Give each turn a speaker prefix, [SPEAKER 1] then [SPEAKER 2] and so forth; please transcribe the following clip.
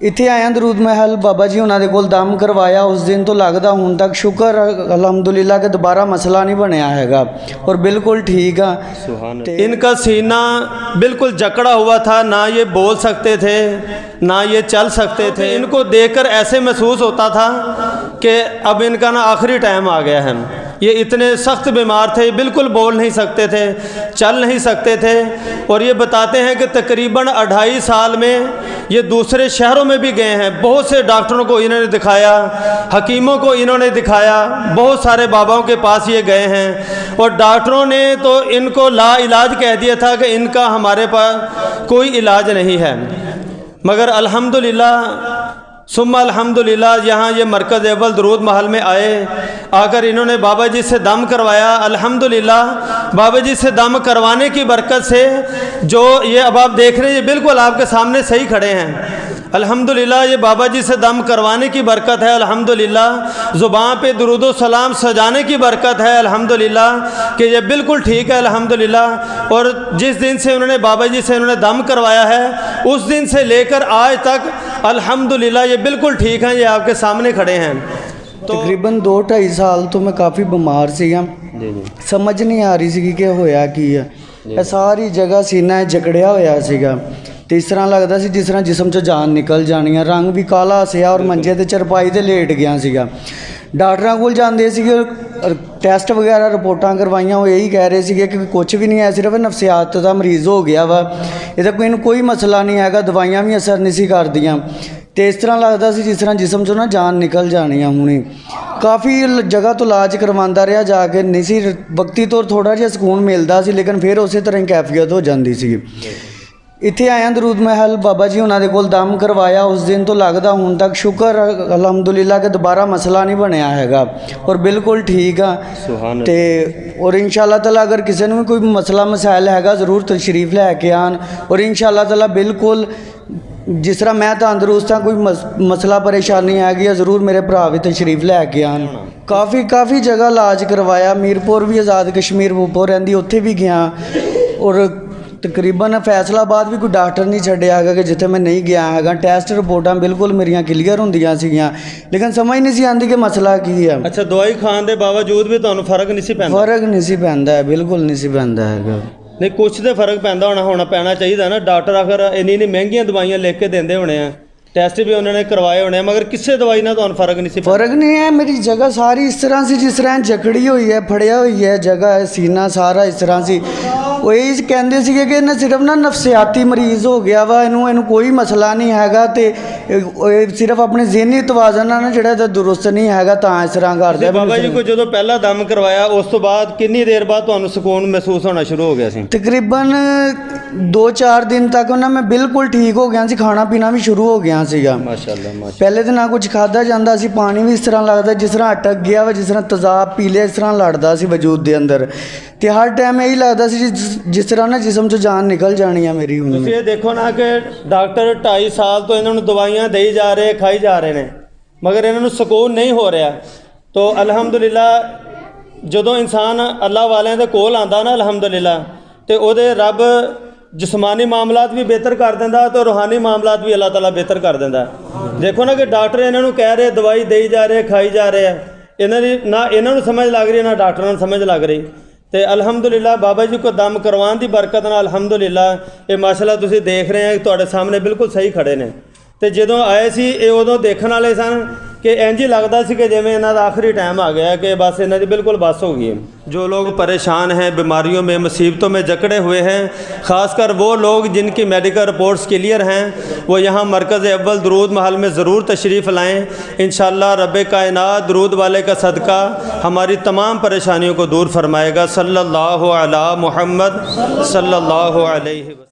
[SPEAKER 1] ਇੱਥੇ ਆਇਆ ਦਰੂਦ ਮਹਿਲ ਬਾਬਾ ਜੀ ਉਹਨਾਂ ਦੇ ਕੋਲ ਦਮ ਕਰਵਾਇਆ। ਉਸ ਦਿਨ ਤੋਂ ਲੱਗਦਾ ਹੁਣ ਤੱਕ ਸ਼ੁਕਰ ਅਲਹਮਦੁਲਿल्लाह कि दोबारा मसला नहीं बनया हैगा और बिल्कुल ठीक है।
[SPEAKER 2] इनका सीना बिल्कुल जकड़ा हुआ था, ना ये बोल सकते थे ना ये चल सकते थे। इनको देखकर ऐसे महसूस होता था कि अब इनका ना आखिरी टाइम आ गया है। ये इतने सख्त बीमार थे, बिल्कुल बोल नहीं सकते थे, चल नहीं सकते थे। और ये बताते हैं कि तकरीबन 2.5 साल में ये दूसरे शहरों में भी गए हैं। बहुत से डॉक्टरों को इन्होंने दिखाया, हकीमों को इन्होंने दिखाया, बहुत सारे बाबाओं के पास ये गए हैं और डॉक्टरों ने तो इनको ला इलाज कह दिया था कि इनका हमारे पास कोई इलाज नहीं है। मगर अल्हम्दुलिल्लाह सुम्मा अल्हम्दुलिल्लाह यहाँ ये मरकज़ अव्वल दरूद महल में आए, आकर इन्होंने बाबा जी से दम करवाया। अल्हम्दुलिल्लाह बाबा जी से दम करवाने की बरकत से जो ये अब आप देख रहे हैं, ये बिल्कुल आपके सामने सही खड़े हैं। अल्हम्दुलिल्लाह ये बाबा जी से दम करवाने की बरकत है। अल्हम्दुलिल्लाह ज़ुबान पे दुरूदो सलाम सजाने की बरकत है। अल्हम्दुलिल्लाह कि ये बिल्कुल ठीक है। अल्हम्दुलिल्लाह और जिस दिन से उन्होंने बाबा जी से उन्होंने दम करवाया है, उस दिन से लेकर आज तक अल्हम्दुलिल्लाह ये बिल्कुल ठीक हैं। ये आपके सामने खड़े हैं।
[SPEAKER 1] तकरीबन 2-2.5 साल तो मैं काफ़ी बीमार ਸੀਗਾ। समझ नहीं आ रही ਸੀ कि ਹੋਇਆ ਕੀ ਹੈ। ਇਹ ਸਾਰੀ ਜਗ੍ਹਾ ਸੀਨਾ ਜਕੜਿਆ ਹੋਇਆ ਸੀਗਾ ਤੇ ਇਸ ਤਰ੍ਹਾਂ ਲੱਗਦਾ ਸੀ ਜਿਸ ਤਰ੍ਹਾਂ ਜਿਸਮ 'ਚੋਂ ਜਾਨ ਨਿਕਲ ਜਾਣੀ ਹੈ। ਰੰਗ ਵੀ ਕਾਲਾ ਸਿਆ ਔਰ ਮੰਜੇ ਤੇ ਚਰਪਾਈ ਤੇ ਲੇਟ ਗਿਆ ਸੀਗਾ। ਡਾਕਟਰਾਂ ਕੋਲ ਜਾਂਦੇ ਸੀਗੇ, ਟੈਸਟ ਵਗੈਰਾ ਰਿਪੋਰਟਾਂ ਕਰਵਾਈਆਂ, ਉਹ ਇਹੀ ਕਹਿ ਰਹੇ ਸੀਗੇ ਕਿ ਕੁਝ ਵੀ ਨਹੀਂ ਹੈ, ਸਿਰਫ ਨਫਸਿਆਤ ਦਾ ਮਰੀਜ਼ ਹੋ ਗਿਆ ਵਾ, ਇਹਦਾ ਕੋਈ ਮਸਲਾ ਨਹੀਂ ਹੈਗਾ, ਦਵਾਈਆਂ ਵੀ ਅਸਰ ਨਹੀਂ ਸੀ ਕਰਦੀਆਂ। ਤੇ ਇਸ ਤਰ੍ਹਾਂ ਲੱਗਦਾ ਸੀ ਜਿਸ ਤਰ੍ਹਾਂ ਜਿਸਮ 'ਚੋਂ ਨਾ ਜਾਨ ਨਿਕਲ ਜਾਣੀ ਆ ਹੁਣੇ। ਕਾਫੀ ਜਗ੍ਹਾ ਤੋਂ ਇਲਾਜ ਕਰਵਾਉਂਦਾ ਰਿਹਾ ਜਾ ਕੇ, ਨਹੀਂ ਸੀ ਵਕਤੀ ਤੌਰ ਥੋੜ੍ਹਾ ਜਿਹਾ ਸਕੂਨ ਮਿਲਦਾ ਸੀ, ਲੇਕਿਨ ਫਿਰ ਉਸੇ ਤਰ੍ਹਾਂ ਹੀ ਕੈਫੀਅਤ ਹੋ ਜਾਂਦੀ ਸੀ। ਇੱਥੇ ਆਇਆ ਦਰੂਦ ਮਹਿਲ ਬਾਬਾ ਜੀ ਉਹਨਾਂ ਦੇ ਕੋਲ ਦਮ ਕਰਵਾਇਆ। ਉਸ ਦਿਨ ਤੋਂ ਲੱਗਦਾ ਹੁਣ ਤੱਕ ਸ਼ੁਕਰ ਅਲਹਮਦੁਲਿल्लाह कि दोबारा मसला नहीं बनया हैगा और बिल्कुल ठीक है। ਤੇ और इंशाअल्लाह ताला अगर किसी ਨੂੰ ਵੀ ਕੋਈ ਮਸਲਾ ਮਸਾਇਲ ਹੈਗਾ ਜ਼ਰੂਰ ਤਸ਼ਰੀਫ ਲੈ ਕੇ ਆਣ और इंशाअल्लाह ताला बिल्कुल जिस तरह मैं तंदरुस्त हाँ, कोई मसला परेशानी हैगी है, ज़रूर मेरे भरा भी तशरीफ लैके आन। काफ़ी जगह इलाज करवाया, मीरपुर भी आज़ाद कश्मीर पोपो रहिंदी उत्थे भी गया और तकरीबन फैसलाबाद भी कोई डॉक्टर नहीं छड्डिया हैगा कि जिथे मैं नहीं गया हैगा। टैस्ट रिपोर्टां बिल्कुल मेरियां क्लीयर होंदियां सीगियां, लेकिन समझ नहीं सी आंदी कि मसला की है।
[SPEAKER 2] अच्छा, दवाई खाण दे बावजूद भी तुहानूं फर्क नहीं सी पैंदा?
[SPEAKER 1] फर्क नहीं सी पैंदा, बिल्कुल नहीं सी पैंदा हैगा।
[SPEAKER 2] नहीं, कुछ तो फर्क पैंदा होना पैना चाहिए ना। डॉक्टर आखिर इन्नी महंगियां दवाइयां लिख के देंदे होने हैं, टेस्ट भी उन्होंने करवाए होने, मगर किसी दवाई ना तो फर्क नहीं सी?
[SPEAKER 1] फर्क नहीं है। मेरी जगह सारी इस तरह से जिस तरह जकड़ी हुई है, फड़िया हुई है जगह है, सीना सारा इस तरह से। वो यही कहते थे कि इन्हें सिर्फ ना नफसियाती मरीज़ हो गया वा, इनू कोई मसला नहीं हैगा, तो सिर्फ अपने ज़हनी तवाज़न ना जो दुरुस्त नहीं हैगा, तां इस तरह करते।
[SPEAKER 2] बाबा जी को जो पहला दम करवाया उस तो बाद कितनी देर बाद तुहानूं सुकून महसूस होना शुरू हो गया सी?
[SPEAKER 1] तकरीबन 2-4 दिन तक ना मैं बिल्कुल ठीक हो गया सी, खाना पीना भी शुरू हो गया सीगा।
[SPEAKER 2] माशाअल्लाह।
[SPEAKER 1] पहले तो ना कुछ खादा जाता सी, पानी भी इस तरह लगता जिस तरह अटक गया वा, जिस तरह तेज़ाब पी लिया इस तरह लड़ता सी वजूद के अंदर। तो हर टाइम यही लगता सी जिस तरह ना जिसम चो जान निकल जानी है मेरी। हुण
[SPEAKER 2] ये देखो ना कि डॉक्टर 2.5 साल तो इन्होंने दवाइयाँ दे जा रहे, खाई जा रहे हैं, मगर इन्होंने सुकून नहीं हो रहा। तो अल्हम्दुलिल्लाह जो इंसान अल्लाह वाले दे कोल आंदा ना अल्हम्दुलिल्लाह, तो वो रब जिसमानी मामलात भी बेहतर कर देंदा, तो रूहानी मामलात भी अल्लाह ताला बेहतर कर देंदा। देखो ना कि डॉक्टर इन्होंने कह रहे दवाई दे जा रहे, खाई जा रहे हैं, ना इन्होंने समझ लग रही ना डॉक्टरों को समझ लग रही। तो अल्हम्दुलिल्लाह बाबा जी को दम करवाने की बरकत नाल अल्हम्दुलिल्लाह ये माशाअल्लाह तुसीं देख रहे हैं तुहाडे सामने बिल्कुल सही खड़े ने। तो जदों आए सी ये उदों देखण वाले सन कि इंज ही लगता सी कि जिवें इन्हां दा आखिरी टाइम आ गया कि बस इन्हां दी बिल्कुल बस हो गई है। जो लोग परेशान हैं, बीमारियों में, मुसीबतों में जकड़े हुए हैं, ख़ासकर वो लोग जिनकी मेडिकल रिपोर्ट्स क्लियर हैं, वो यहाँ मरकज़ अव्वल दरूद महल में ज़रूर तशरीफ़ लाएँ। इंशाअल्लाह रब्बे कायनात दरूद वाले का सदका हमारी तमाम परेशानियों को दूर फरमाएगा। सल्लल्लाहु अला मुहम्मद सल्लल्लाहु अलैहि वसल्लम।